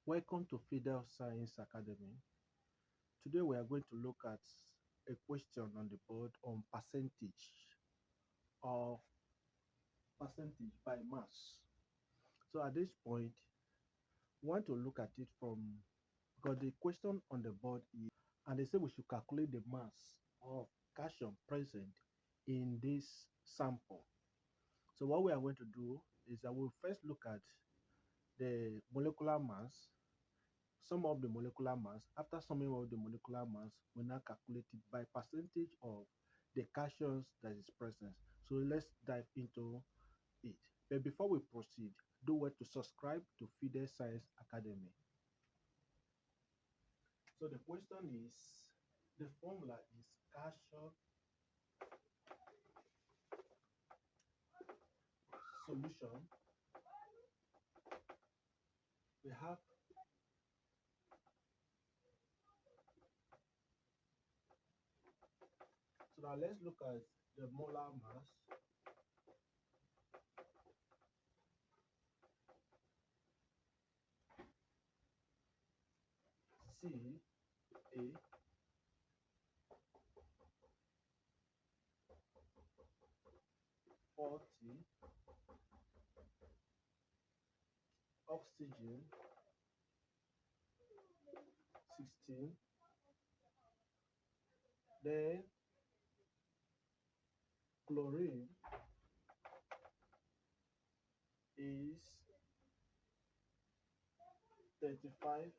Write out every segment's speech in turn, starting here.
Welcome to Fidel Science Academy. Today we are going to look at a question on the board on or percentage by mass. So at this point, we want to look at it from because the question on the board is, and they say we should calculate the mass of cation present in this sample. So what we are going to do is that we'll first look at the molecular mass, sum of the molecular mass. After summing of the molecular mass, we now calculate it by percentage of the cations that is present. So let's dive into it. But before we proceed, do well to subscribe to Fidel Science Academy. So the question is, the formula is cation solution. We have so now let's look at the molar mass. Ca 40, oxygen 16, then chlorine is 35.5.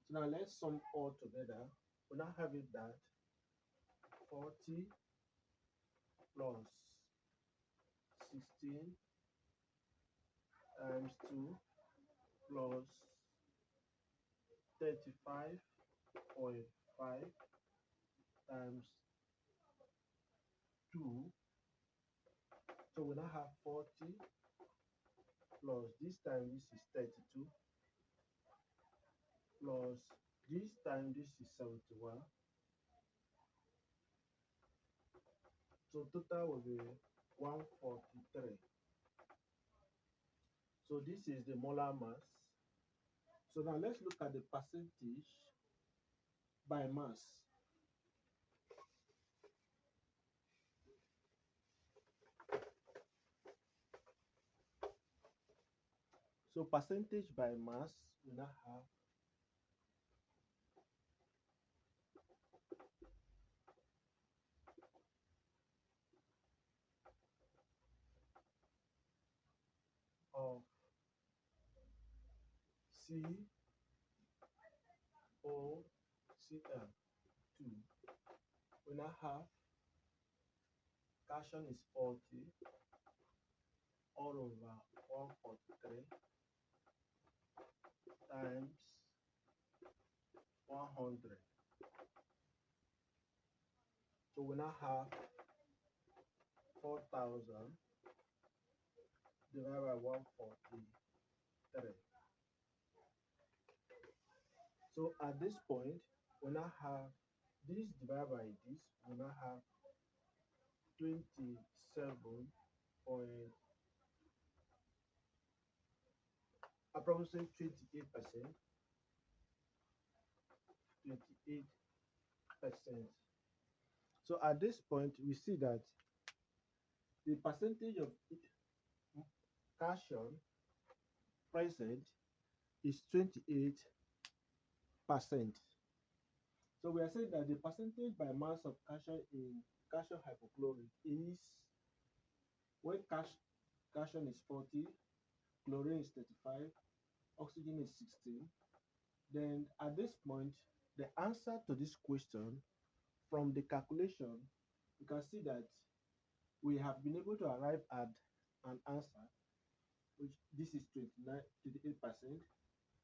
So now let's sum all together. We now have it that 40 plus 16 times 2 plus 35.5 times 2. So we now have 40 plus this time this is 32 plus this time this is 71. So total will be 143. So this is the molar mass. So now let's look at the percentage by mass. So percentage by mass, we now have of COCl2. We now have cation is 40 all over 143 times 100. So we now have 4,000 divided by 143. So at this point, we now have this divided by this, we now have 27 point approximately 28%. 28%. So at this point, we see that the percentage of cation present is 28%. So we are saying that the percentage by mass of cation in cation hypochlorite is when cation is 40, chlorine is 35, oxygen is 16. Then at this point, the answer to this question from the calculation, you can see that we have been able to arrive at an answer, which this is 28%,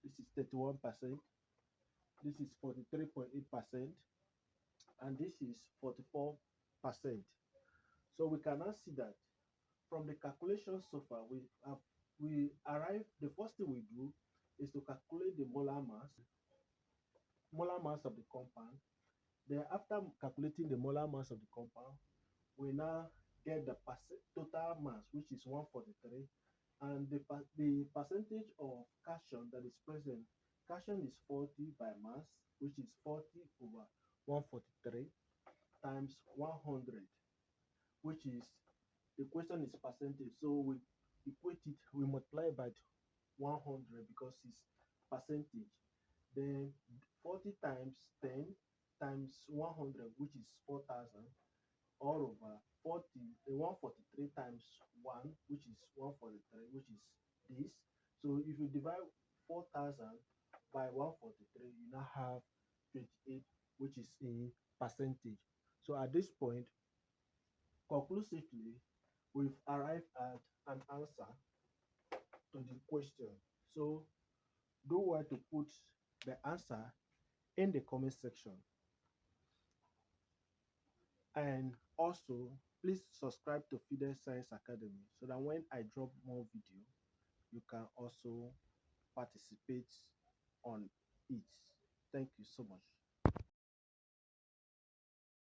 this is 31%, this is 43.8%, and this is 44%. So we can now see that from the calculation so far, we arrive. The first thing we do is to calculate the molar mass of the compound. Then after calculating the molar mass of the compound, we now get the total mass, which is 143, And the percentage of cation that is present, cation is 40 by mass, which is 40 over 143 times 100, which is, the question is percentage. So we equate it, we multiply by 100 because it's percentage. Then 40 times 10 times 100, which is 4,000, all over 40, 143 times 1, which is 143, which is this. So if you divide 4,000 by 143, you now have 28, which is a percentage. So at this point, conclusively, we've arrived at an answer to the question. So do want to put the answer in the comment section. And also, please subscribe to Fidel Science Academy so that when I drop more video, you can also participate on it. Thank you so much.